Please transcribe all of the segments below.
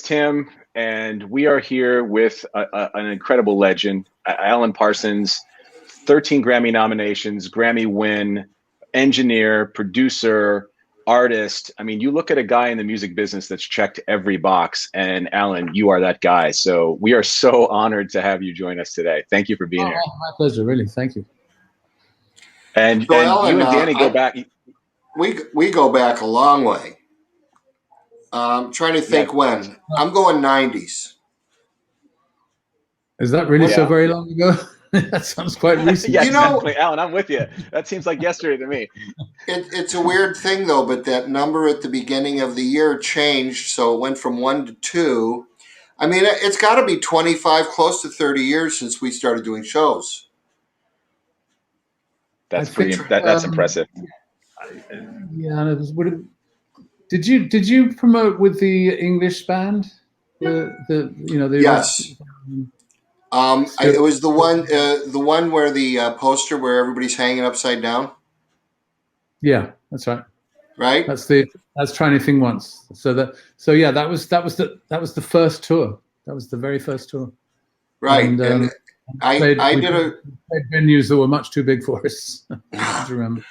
Tim, and we are here with an incredible legend, Alan Parsons, 13 Grammy nominations, Grammy win, engineer, producer, artist. I mean, you look at a guy in the music business that's checked every box, and Alan, you are that guy. So we are so honored to have you join us today. Thank you for being here. My pleasure, really. Thank you. And Alan, you and Danny go back. We go back a long way. Trying to think when. I'm going 90s. Is that really so very long ago? That sounds quite recent. Yeah, exactly. Alan, I'm with you. That seems like yesterday to me. It's a weird thing, though, but that number at the beginning of the year changed, so it went from 1 to 2. I mean, it's got to be 25, close to 30 years since we started doing shows. That's that's impressive. Yeah, did you promote with the English band? Yes. It was the one where the poster where everybody's hanging upside down. Yeah, that's right. Right. That's Try Anything Once. So that was the first tour. That was the very first tour. Right. And I did venues that were much too big for us. I remember.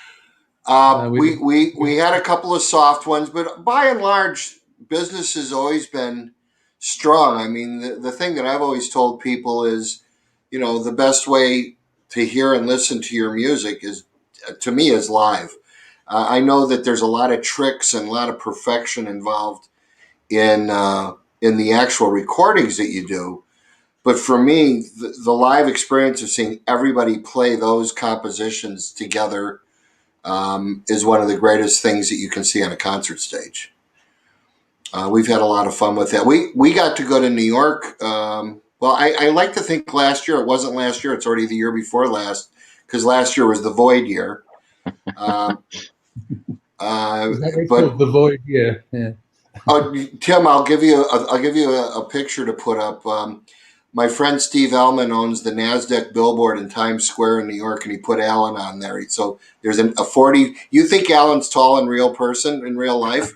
We had a couple of soft ones, but by and large, business has always been strong. I mean, the thing that I've always told people is, the best way to hear and listen to your music is live. I know that there's a lot of tricks and a lot of perfection involved in the actual recordings that you do. But for me, the live experience of seeing everybody play those compositions together is one of the greatest things that you can see on a concert stage. We've had a lot of fun with that. We got to go to New York. I like to think last year. It wasn't last year. It's already the year before last, because last year was the Void year. But the Void year. Yeah. Oh, Tim, I'll give you a picture to put up. My friend Steve Ellman owns the NASDAQ billboard in Times Square in New York, and he put Alan on there. So there's a 40. You think Alan's tall in real life?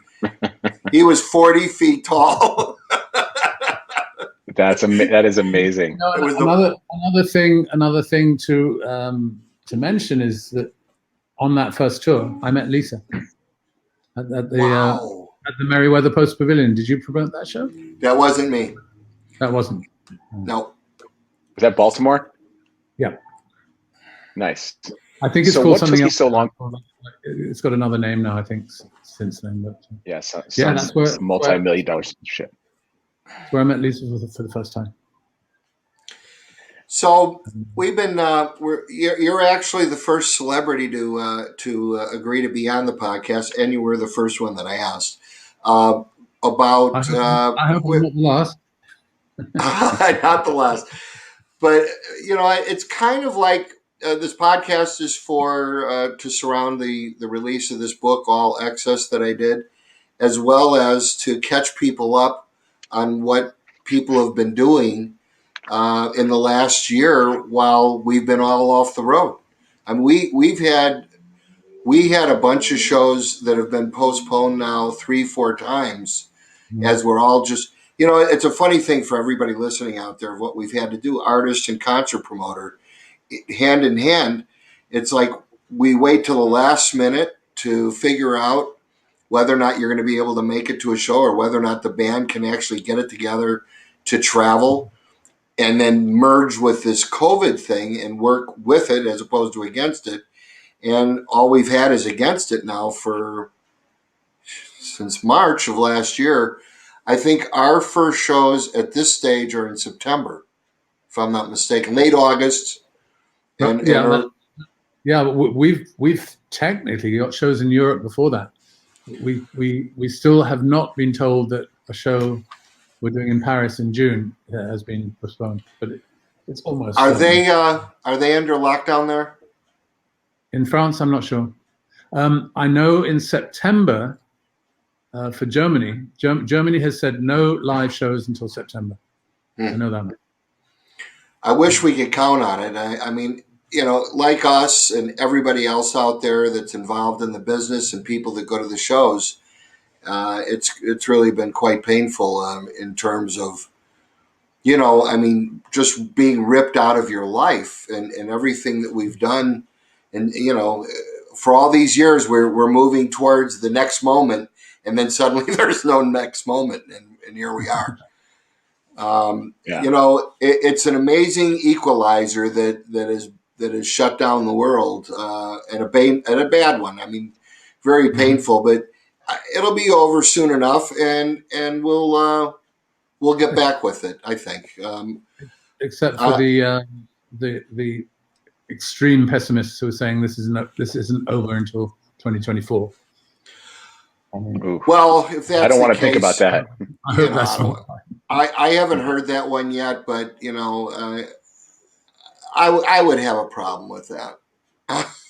He was 40 feet tall. That is amazing. Another thing to mention is that on that first tour, I met Lisa at the Merriweather Post Pavilion. Did you promote that show? That wasn't me. That wasn't. No. Was that Baltimore? Yeah. Nice. I think it's called something else. So long? It's got another name now, I think, since then. But that's where multi-million-dollar shit. That's where I met Lisa for the first time. So we've been. You're actually the first celebrity to agree to be on the podcast, and you were the first one that I asked about. I hope I'm not the last. Not the last, but it's kind of like this podcast is for to surround the release of this book, All Excess, that I did, as well as to catch people up on what people have been doing in the last year while we've been all off the road. I mean, we had a bunch of shows that have been postponed now 3-4 times, as we're all just. It's a funny thing for everybody listening out there of what we've had to do, artist and concert promoter, hand in hand. It's like we wait till the last minute to figure out whether or not you're going to be able to make it to a show or whether or not the band can actually get it together to travel and then merge with this COVID thing and work with it as opposed to against it. And all we've had is against it now since March of last year. I think our first shows at this stage are in September, if I'm not mistaken, late August. But we've technically got shows in Europe before that. We still have not been told that a show we're doing in Paris in June has been postponed, but it's almost. Are they under lockdown there? In France, I'm not sure. I know in September. For Germany, Germany has said no live shows until September. I know that. I wish we could count on it. I mean, like us and everybody else out there that's involved in the business and people that go to the shows, It's really been quite painful in terms of, I mean, just being ripped out of your life and everything that we've done. And, for all these years, we're moving towards the next moment. And then suddenly there's no next moment. And here we are. It's an amazing equalizer that has shut down the world, and a bad one. I mean, very painful, but it'll be over soon enough, and we'll get back with it, I think. Except for the extreme pessimists who are saying this isn't over until 2024. Well, if that's I don't want to case, think about that. I hope that's not. I haven't heard that one yet, but I would have a problem with that.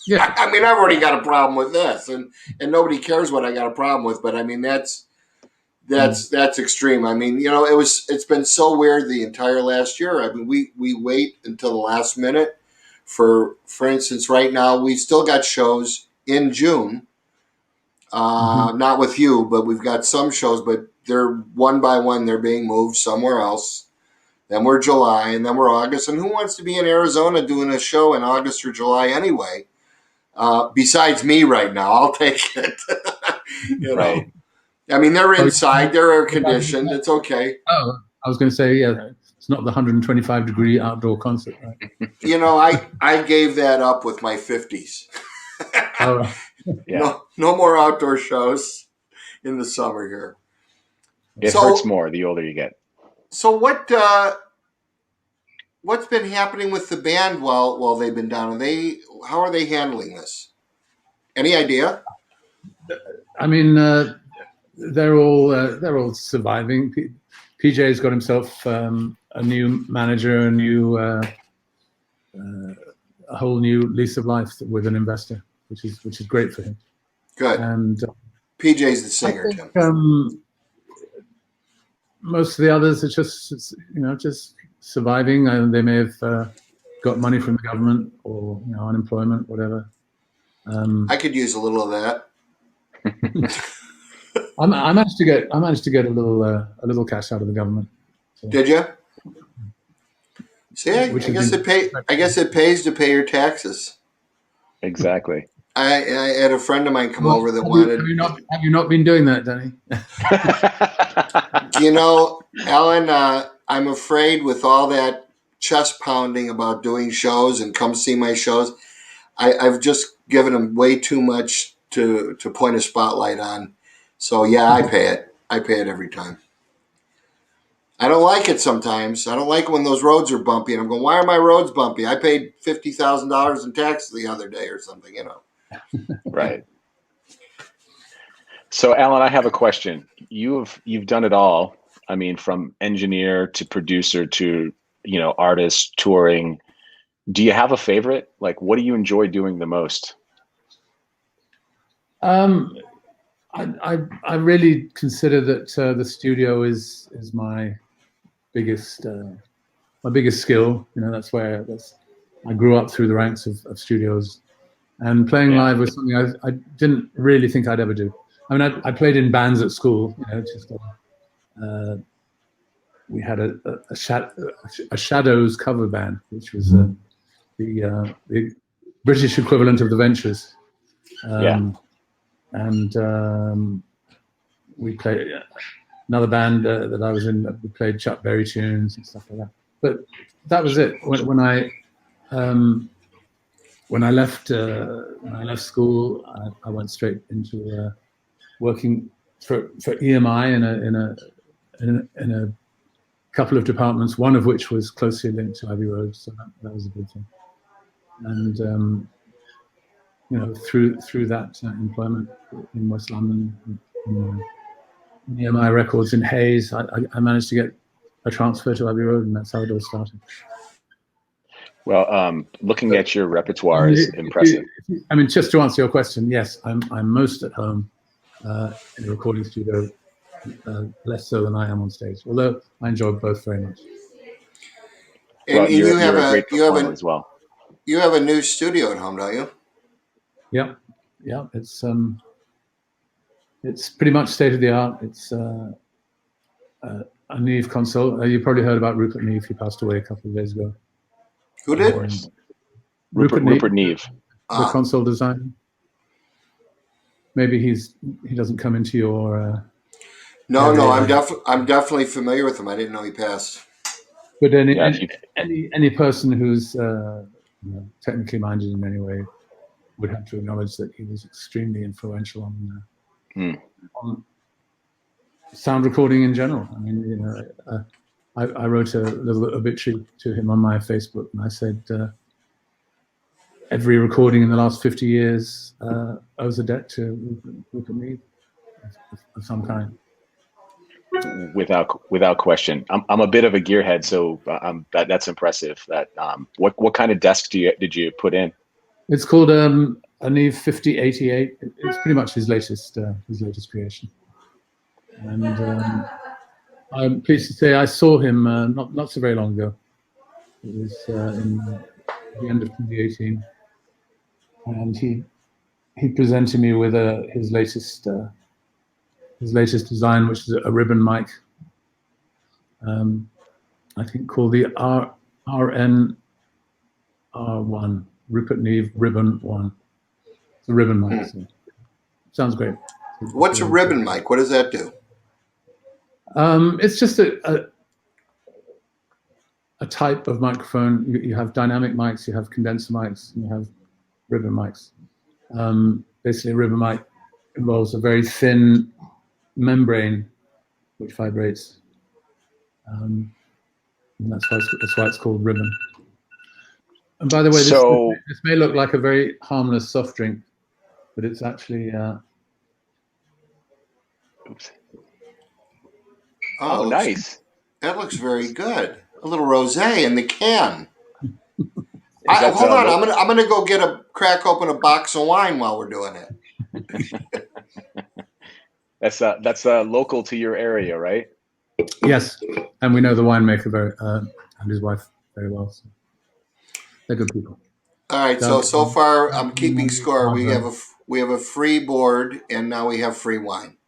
Yeah. I mean, I've already got a problem with this, and nobody cares what I got a problem with. But I mean, that's extreme. I mean, it's been so weird the entire last year. I mean, we wait until the last minute. For instance, right now we've still got shows in June. Not with you, but we've got some shows, but they're one by one. They're being moved somewhere else. Then we're July, and then we're August. And who wants to be in Arizona doing a show in August or July anyway? Besides me right now, I'll take it. Right. I mean, they're inside, they're air conditioned. It's okay. Oh, I was going to say, yeah, it's not the 125-degree outdoor concert, right? I gave that up with my 50s. Oh, right. Yeah. No more outdoor shows in the summer here. It hurts more the older you get. So what's been happening with the band while they've been down? How are they handling this? Any idea? I mean, they're all surviving. PJ's got himself a new manager, a whole new lease of life with an investor, which is great for him. Good. And PJ's the singer, I think, most of the others are just surviving. They may have got money from the government or unemployment, whatever. I could use a little of that. I managed to get a little cash out of the government. So. Did you? See, I guess it pays to pay your taxes. Exactly. I had a friend of mine come over that wanted. Have you not been doing that, Danny? Alan, I'm afraid with all that chest pounding about doing shows and come see my shows, I've just given him way too much to point a spotlight on. So yeah, I pay it. I pay it every time. I don't like it sometimes. I don't like when those roads are bumpy, and I'm going, why are my roads bumpy? I paid $50,000 in taxes the other day or something, Right. So, Alan, I have a question. You've done it all. I mean, from engineer to producer to artist, touring. Do you have a favorite? Like, what do you enjoy doing the most? I really consider that the studio is my biggest skill. That's where I grew up through the ranks of studios, and playing live was something I didn't really think I'd ever do. I mean, I played in bands at school. We had a Shadows cover band, which was the British equivalent of the Ventures. And we played another band that I was in. We played Chuck Berry tunes and stuff like that. But that was it. When I left school, I went straight into working for EMI in a couple of departments. One of which was closely linked to Abbey Road, so that was a good thing. And through that employment in West London, in EMI Records in Hayes, I managed to get a transfer to Abbey Road, and that's how it all started. Well, looking at your repertoire is impressive. I mean, just to answer your question, yes, I'm most at home in a recording studio, less so than I am on stage. Although I enjoy both very much. And you have a great performer as well. You have a new studio at home, don't you? Yeah. It's It's pretty much state of the art. It's a Neve console. You probably heard about Rupert Neve. He passed away a couple of days ago. Who did? Rupert Neve, the console designer. Maybe he doesn't come into your. No, I'm definitely familiar with him. I didn't know he passed. But any person who's technically minded in any way would have to acknowledge that he was extremely influential on sound recording in general. I mean, I wrote a little obituary to him on my Facebook, and I said every recording in the last 50 years owes a debt to Rupert Neve of some kind. Without question. I'm a bit of a gearhead, so that's impressive. That what kind of desk did you put in? It's called a Neve 5088. It's pretty much his latest creation. And I'm pleased to say I saw him not so very long ago. It was in the end of 2018, and he presented me with his latest design, which is a ribbon mic. I think called the RN R1, Rupert Neve Ribbon 1. It's a ribbon mic. So sounds great. What's a ribbon mic? What does that do? It's just a type of microphone. You have dynamic mics, you have condenser mics, and you have ribbon mics. Basically, a ribbon mic involves a very thin membrane which vibrates. And that's why it's called ribbon. And by the way, this may look like a very harmless soft drink, but it's actually. Oops. Oh, nice. That looks very good. A little rosé in the can. Hold on, I'm gonna go crack open a box of wine while we're doing it. That's local to your area, right? Yes, and we know the winemaker and his wife very well. So they're good people. All right, so far I'm keeping score. We have a free board, and now we have free wine.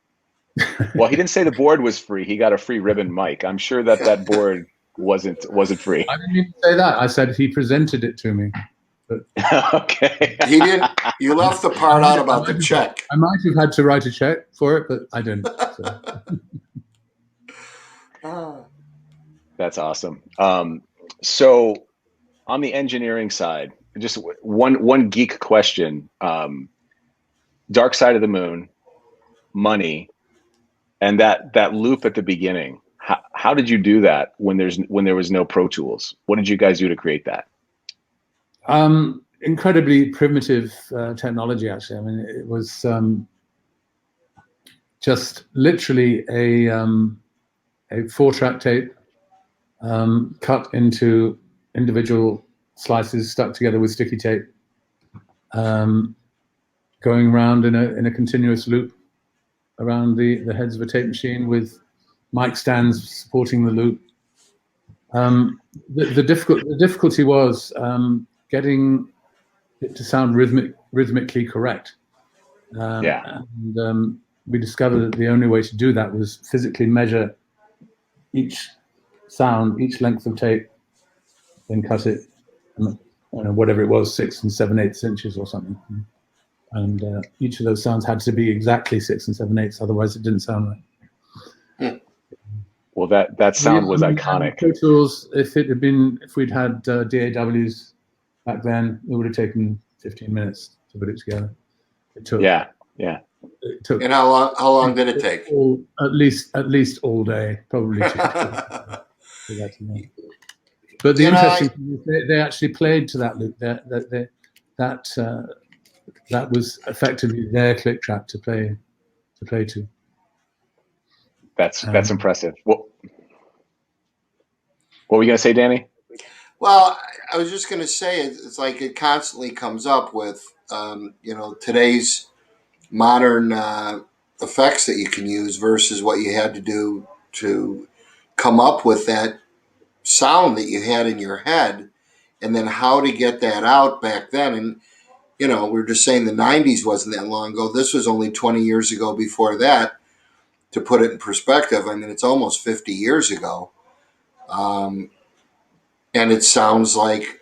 Well, he didn't say the board was free. He got a free ribbon mic. I'm sure that board wasn't free. I didn't even say that. I said he presented it to me. But okay. He didn't. You left the part out about the check. I might have had to write a check for it, but I didn't. So. That's awesome. So on the engineering side, just one geek question. Dark Side of the Moon, Money, and that loop at the beginning. How did you do that when there was no Pro Tools? What did you guys do to create that? Incredibly primitive technology, actually. I mean, it was just literally a 4-track tape cut into individual slices stuck together with sticky tape, going around in a continuous loop around the heads of a tape machine with mic stands supporting the loop. The difficulty was getting it to sound rhythmically correct. And we discovered that the only way to do that was physically measure each sound, each length of tape, then cut it, whatever it was, 6 7/8 inches or something. And each of those sounds had to be exactly 6 7/8, otherwise it didn't sound right. Well, that sound was iconic. Pro Tools, if we'd had DAWs back then, it would have taken 15 minutes to put it together. It took. Yeah. It took. And how long did it take? At least all day, probably. But the interesting thing is they actually played to that loop. That was effectively their click track to play to. That's impressive. What were you going to say, Danny? Well, I was just going to say it's like it constantly comes up with today's modern effects that you can use versus what you had to do to come up with that sound that you had in your head, and then how to get that out back then. And we were just saying the 90s wasn't that long ago. This was only 20 years ago before that. To put it in perspective, I mean, it's almost 50 years ago. And it sounds like,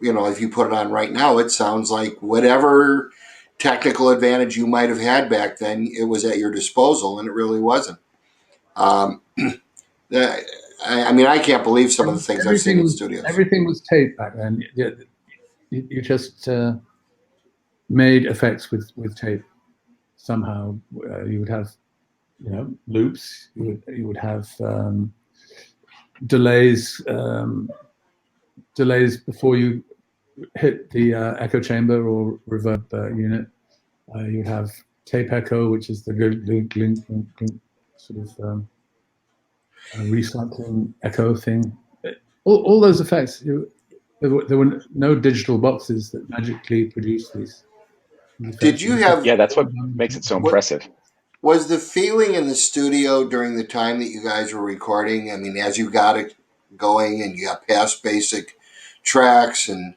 if you put it on right now, it sounds like whatever technical advantage you might have had back then, it was at your disposal, and it really wasn't. I can't believe some of the things I've seen in studios. Everything was taped back then. You just made effects with tape. Somehow you would have, loops. You would have delays before you hit the echo chamber or reverb unit. You would have tape echo, which is the glink, sort of recycling echo thing. All those effects. There were no digital boxes that magically produced these effects. Did you have? Yeah, that's what makes it so impressive. Was the feeling in the studio during the time that you guys were recording? I mean, as you got it going and you got past basic tracks and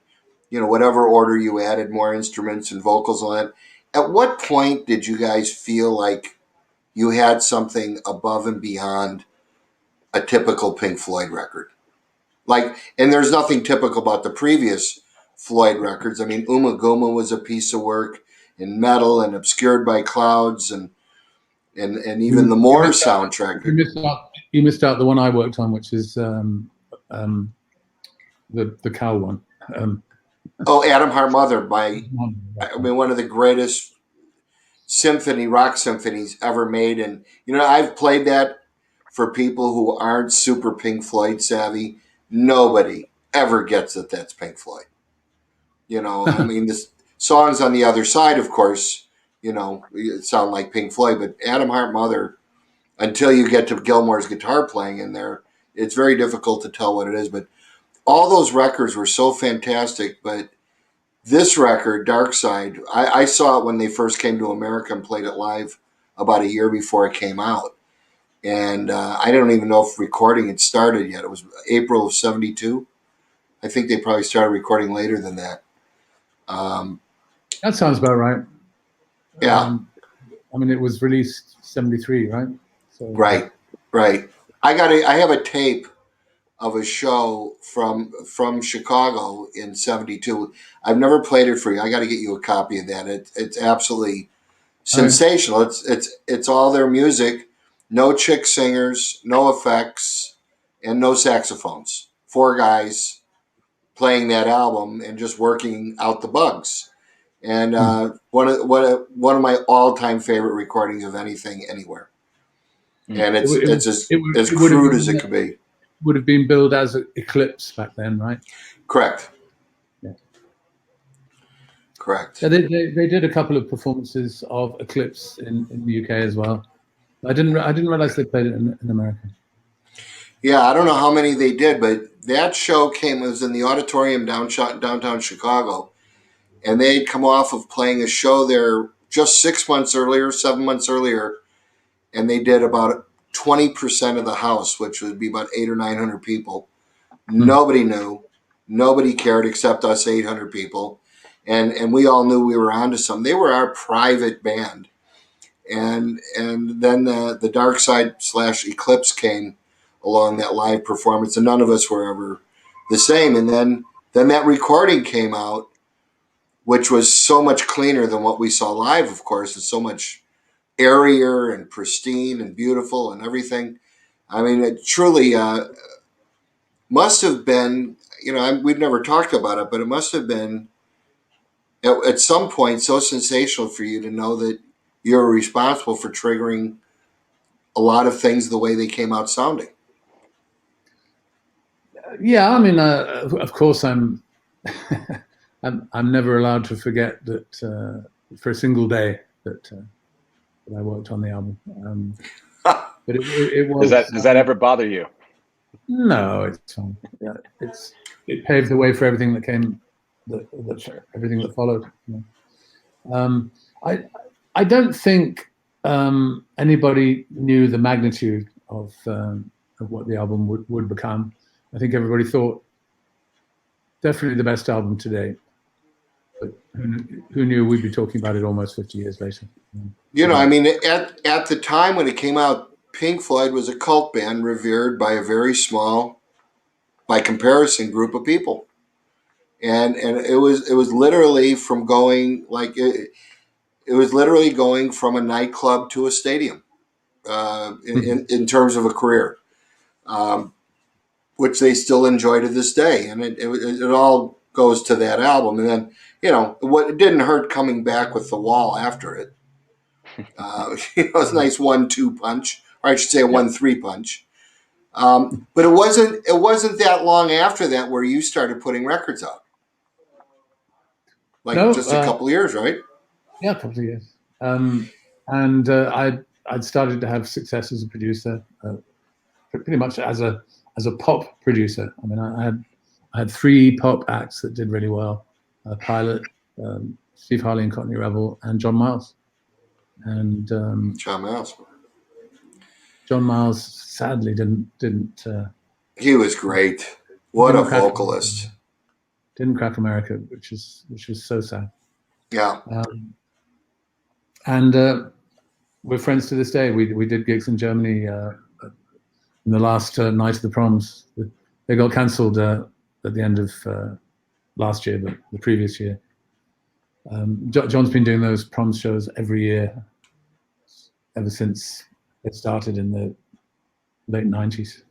whatever order you added more instruments and vocals on it, at what point did you guys feel like you had something above and beyond a typical Pink Floyd record? And there's nothing typical about the previous Floyd records. I mean, Uma Guma was a piece of work in metal and Obscured by Clouds and even the Moore soundtrack. You missed out the one I worked on, which is the cow one. Adam Heart Mother one of the greatest rock symphonies ever made. And I've played that for people who aren't super Pink Floyd savvy. Nobody ever gets that that's Pink Floyd. I mean, the songs on the other side, of course, sound like Pink Floyd, but Adam Heart Mother, until you get to Gilmour's guitar playing in there, it's very difficult to tell what it is. But all those records were so fantastic. But this record, Dark Side, I saw it when they first came to America and played it live about a year before it came out. And I don't even know if recording had started yet. It was April of 72. I think they probably started recording later than that. That sounds about right. Yeah. I mean, it was released 73, right? So, right. I have a tape of a show from Chicago in 72. I've never played it for you. I got to get you a copy of that. It's absolutely sensational. Right. It's all their music, no chick singers, no effects, and no saxophones. 4 guys playing that album and just working out the bugs. And one of my all-time favorite recordings of anything anywhere. And it's as crude as it could be. Would have been billed as Eclipse back then, right? Correct. Yeah. Correct. Yeah, they did a couple of performances of Eclipse in the UK as well. I didn't realize they played it in America. Yeah, I don't know how many they did, but that show was in the auditorium downtown Chicago, and they had come off of playing a show there just 7 months earlier, and they did about 20% of the house, which would be about 800 or 900 people. Nobody knew, nobody cared except us 800 people, and we all knew we were onto something. They were our private band, and then the Dark Side / Eclipse came along that live performance, and none of us were ever the same. And then that recording came out, which was so much cleaner than what we saw live, of course. It's so much airier and pristine and beautiful and everything. I mean, it truly must have been, we've never talked about it, but it must have been at some point so sensational for you to know that you're responsible for triggering a lot of things the way they came out sounding. Yeah, I mean, of course, I'm never allowed to forget that for a single day that I worked on the album. But it was. Does that ever bother you? No, it's fine. Yeah, it paved the way for everything that came, everything that followed. I don't think anybody knew the magnitude of what the album would become. I think everybody thought definitely the best album to date. But who knew we'd be talking about it almost 50 years later? You know, I mean, at the time when it came out, Pink Floyd was a cult band revered by a very small, by comparison, group of people, and it was literally from going like it was literally going from a nightclub to a stadium in terms of a career, which they still enjoy to this day, and it all goes to that album, and then what it didn't hurt coming back with The Wall after it. It was a nice 1-2 punch, or I should say a 1-3 punch. But it wasn't that long after that where you started putting records out. Like just a couple of years, right? Yeah, a couple of years. And I'd started to have success as a producer, pretty much as a pop producer. I mean, I had 3 pop acts that did really well: Pilot, Steve Harley and Courtney Rebel, and John Miles. And John Miles sadly didn't. He was great. What a vocalist! Didn't crack America, which was so sad. Yeah. And we're friends to this day. We did gigs in Germany in the last night of the proms. They got cancelled at the end of last year, but the previous year. John's been doing those proms shows every year ever since it started in the late 90s.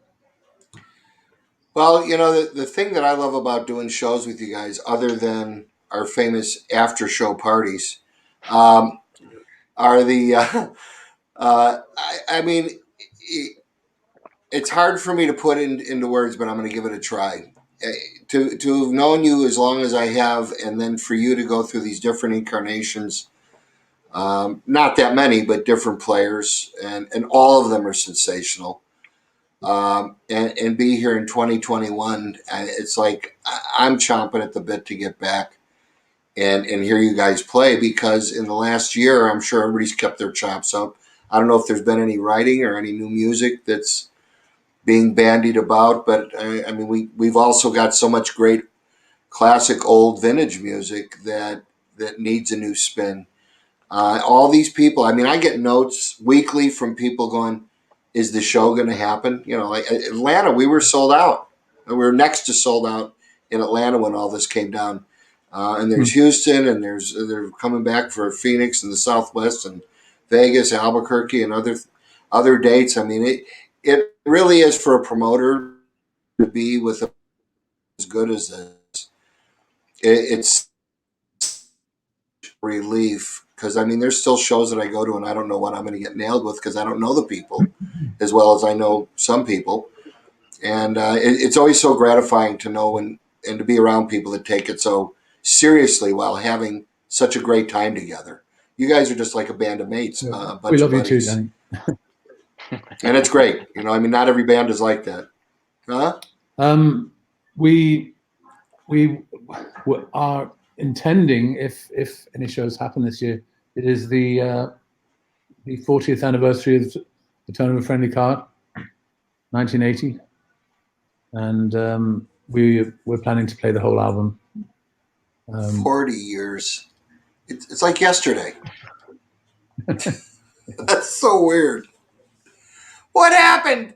Well, the thing that I love about doing shows with you guys, other than our famous after show parties, are the I mean, it's hard for me to put into words, but I'm going to give it a try. To have known you as long as I have, and then for you to go through these different incarnations, not that many, but different players, and all of them are sensational. And be here in 2021, it's like I'm chomping at the bit to get back and hear you guys play, because in the last year, I'm sure everybody's kept their chops up. I don't know if there's been any writing or any new music that's being bandied about, but I mean, we've also got so much great classic old vintage music that needs a new spin. All these people, I mean, I get notes weekly from people going, is the show going to happen? Like Atlanta, we were sold out. We were next to sold out in Atlanta when all this came down. And there's Houston, and they're coming back for Phoenix and the Southwest, and Vegas, Albuquerque, and other dates. I mean, it really is for a promoter to be with as good as this. It's relief, because I mean, there's still shows that I go to and I don't know what I'm going to get nailed with, because I don't know the people as well as I know some people, and it's always so gratifying to know and to be around people that take it so seriously while having such a great time together. You guys are just like a band of mates. We love you too, Danny. And it's great. I mean, not every band is like that. Huh? We are intending, if any shows happen this year, it is the 40th anniversary of the Turn of a Friendly Card, 1980, and we're planning to play the whole album. 40 years. It's like yesterday. That's so weird. What happened?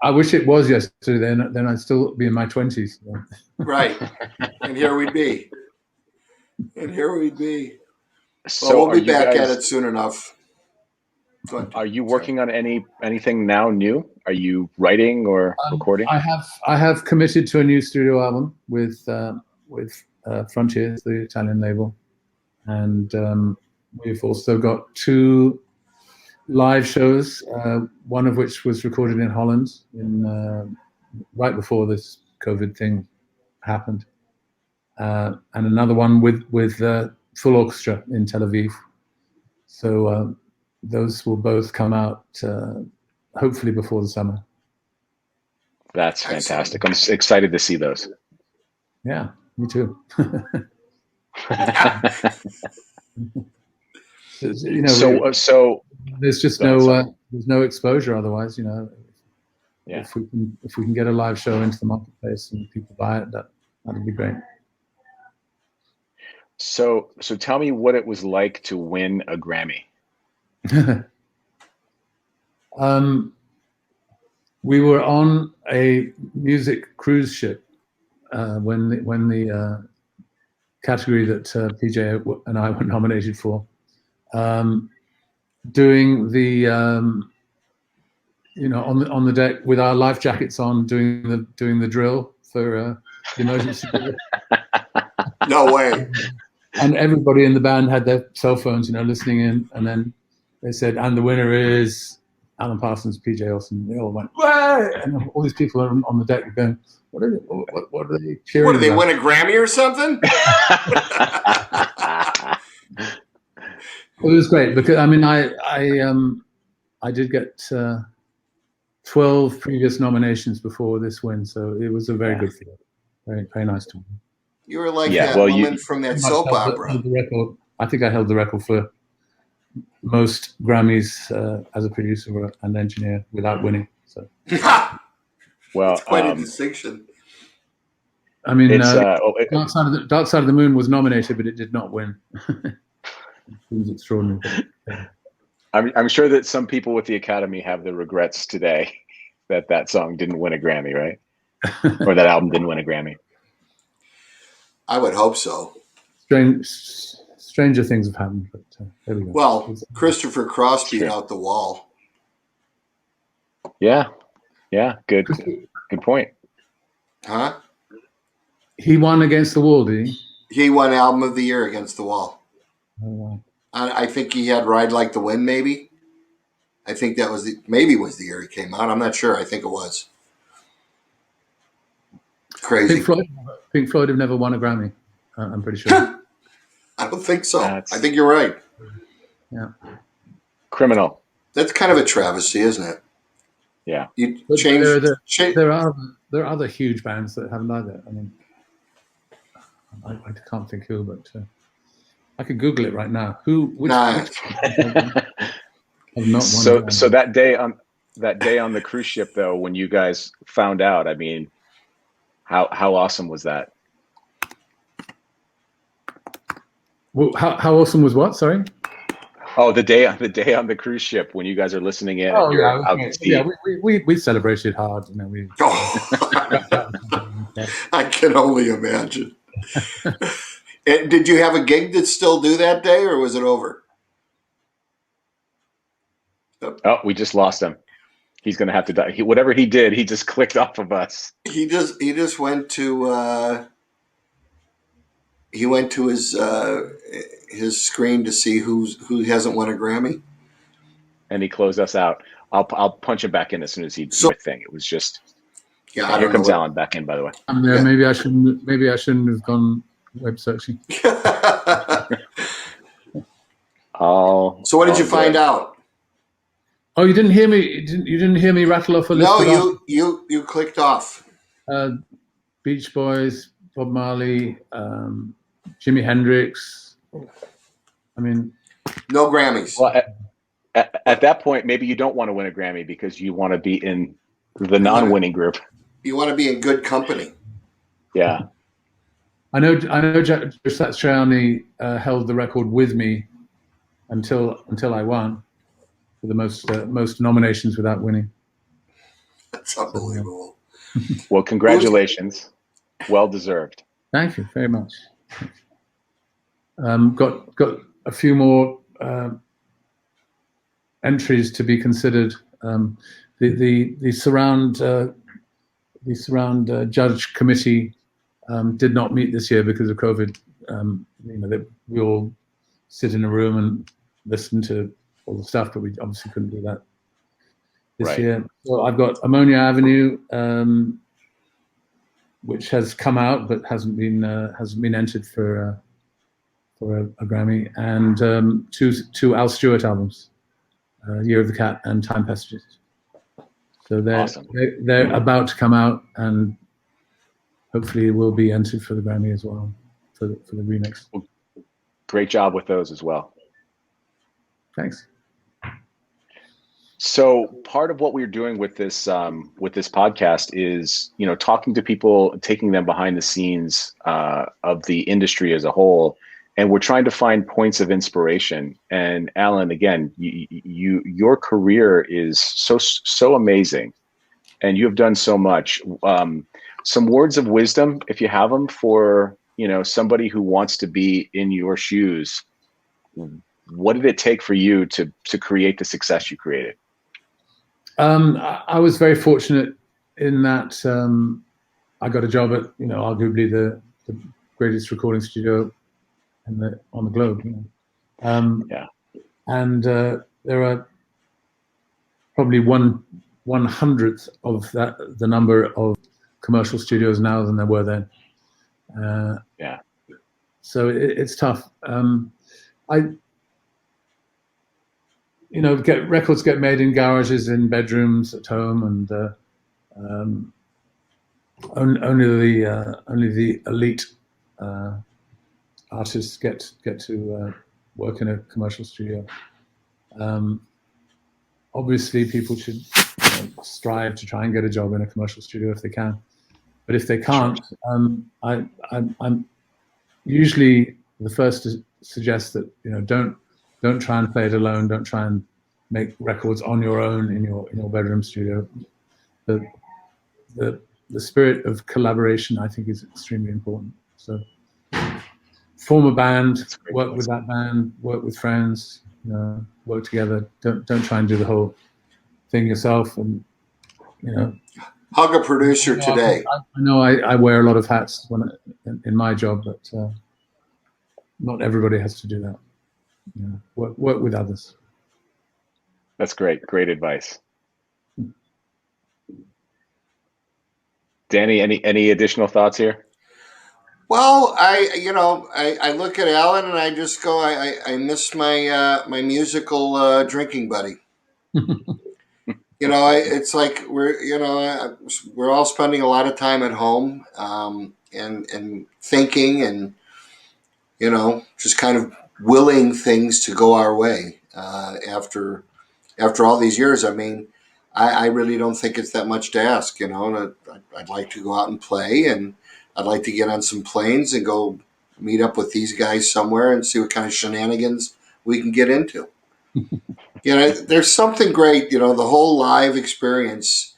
I wish it was yesterday. Then I'd still be in my 20s. Right. And here we'd be. So well, we'll be back at it soon enough. Are you working on anything now new? Are you writing or recording? I have committed to a new studio album with Frontiers, the Italian label, and we've also got 2 live shows, one of which was recorded in Holland right before this COVID thing happened, and another one with full orchestra in Tel Aviv. So those will both come out hopefully before the summer. That's fantastic. I'm excited to see those. Yeah, me too. So there's just there's no exposure otherwise. Yeah. If we can get a live show into the marketplace and people buy it, that'd be great. So tell me what it was like to win a Grammy. We were on a music cruise ship when the category that PJ and I were nominated for, doing the on the deck with our life jackets on, doing the drill for the emergency drill. No way. And everybody in the band had their cell phones, listening in, and then they said, and the winner is Alan Parsons, PJ Olsen. They all went, "Way!" And all these people on the deck were going, what are they cheering What, did they about? win a Grammy or something? It was great because I did get 12 previous nominations before this win, so it was a very good feeling. Very, very nice to win. You were like that woman from that soap opera. Held the record. I think I held the record for most Grammys as a producer and engineer without winning. So, well, it's quite a distinction. I mean, Dark Side of the Moon was nominated, but it did not win. It was extraordinary. I'm sure that some people with the Academy have the regrets today that song didn't win a Grammy, right? Or that album didn't win a Grammy. I would hope so. Stranger things have happened, but there we go. Well, Christopher Cross beat out The Wall. Yeah, good point. Huh? He won Against the Wall, did he? He won Album of the Year, Against the Wall. Oh, wow. I think he had Ride Like the Wind, maybe. I think that was the year he came out. I'm not sure. I think it was. Crazy. Pink Floyd have never won a Grammy. I'm pretty sure. I don't think so. I think you're right. Yeah. Criminal. That's kind of a travesty, isn't it? Yeah. There are other huge bands that haven't either. I mean, I can't think who, but I could Google it right now. Which have not won so that day on the cruise ship, though, when you guys found out, I mean, how awesome was that? Well, how awesome was what? Sorry. Oh, the day on the cruise ship when you guys are listening in. Oh, yeah, we celebrated hard. I can only imagine. And did you have a gig that still do that day, or was it over? Oh, we just lost him. He's going to have to die. Whatever he did, he just clicked off of us. He just went to his screen to see who hasn't won a Grammy, and he closed us out. I'll punch him back in as soon as he did the thing. It was just here comes Alan back in. By the way, maybe I shouldn't have gone web searching. So what did you find out? Oh, you didn't hear me. You didn't hear me rattle off a list. No, you clicked off. Beach Boys, Bob Marley, Jimi Hendrix. I mean, no Grammys. Well, at that point, maybe you don't want to win a Grammy because you want to be in the non-winning group. You want to be in good company. Yeah. I know. Joe Satriani held the record with me until I won for the most nominations without winning. That's unbelievable. Well, congratulations. Well deserved. Thank you very much. Got a few more entries to be considered. The surround judge committee did not meet this year because of COVID. We all sit in a room and listen to all the stuff, but we obviously couldn't do that this year. So I've got Ammonia Avenue, which has come out but hasn't been entered for a Grammy, and two Al Stewart albums, Year of the Cat and Time Passages. So they're about to come out, and hopefully will be entered for the Grammy as well for the remix. Great job with those as well. Thanks. So part of what we're doing with this podcast is, talking to people, taking them behind the scenes of the industry as a whole, and we're trying to find points of inspiration. And Alan, again, your career is so amazing, and you have done so much. Some words of wisdom, if you have them, for somebody who wants to be in your shoes. What did it take for you to create the success you created? I was very fortunate in that I got a job at arguably the greatest recording studio on the globe. Yeah. And there are probably 1/100th of the number of commercial studios now than there were then. Yeah. So it's tough. Records get made in garages, in bedrooms, at home, and only the elite artists get to work in a commercial studio. Obviously, people should strive to try and get a job in a commercial studio if they can. But if they can't, I'm usually the first to suggest that don't try and play it alone. Don't try and make records on your own in your bedroom studio. The spirit of collaboration, I think, is extremely important. So form a band, work with that band, work with friends, work together. Don't try and do the whole thing yourself. And hug a producer today. I know I wear a lot of hats in my job, but not everybody has to do that. Work with others. That's great. Great advice. Danny, any additional thoughts here? Well, I look at Alan and I just go, I miss my musical drinking buddy. It's like we're all spending a lot of time at home, and thinking, and just kind of willing things to go our way after all these years. I mean, I really don't think it's that much to ask. And I'd like to go out and play, and I'd like to get on some planes and go meet up with these guys somewhere and see what kind of shenanigans we can get into. There's something great, the whole live experience.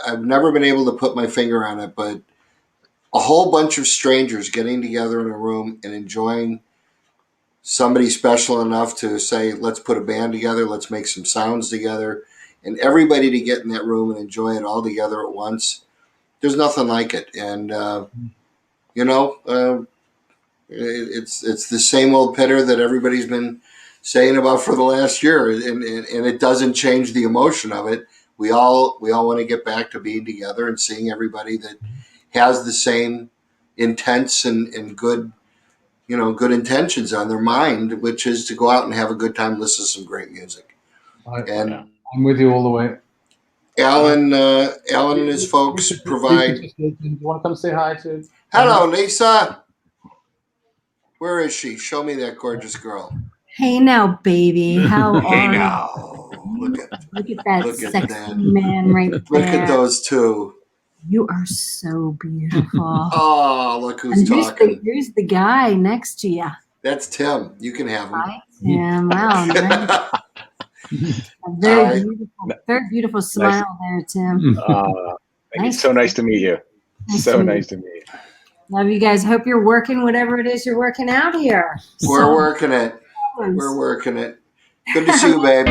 I've never been able to put my finger on it, but a whole bunch of strangers getting together in a room and enjoying somebody special enough to say, let's put a band together, let's make some sounds together, and everybody to get in that room and enjoy it all together at once. There's nothing like it. And, it's the same old pitter that everybody's been saying about for the last year. And it doesn't change the emotion of it. We all want to get back to being together and seeing everybody that has the same intense and good, good intentions on their mind, which is to go out and have a good time, listen to some great music. I'm with you all the way. Alan and his folks provide. Do you want to come say hi to? Hello, Lisa. Where is she? Show me that gorgeous girl. Hey now, baby. How are Hey you? now. Look at that sexy man right there. Look at those two. You are so beautiful. Oh, look who's and talking. Who's the guy next to you? That's Tim. You can have him. Hi, Tim. Wow. Nice. Very beautiful smile there, Tim. It's so nice to meet you. Nice to meet you. Love you guys. Hope you're working whatever it is you're working out here. We're working it. We're working it. Good to see you, babe.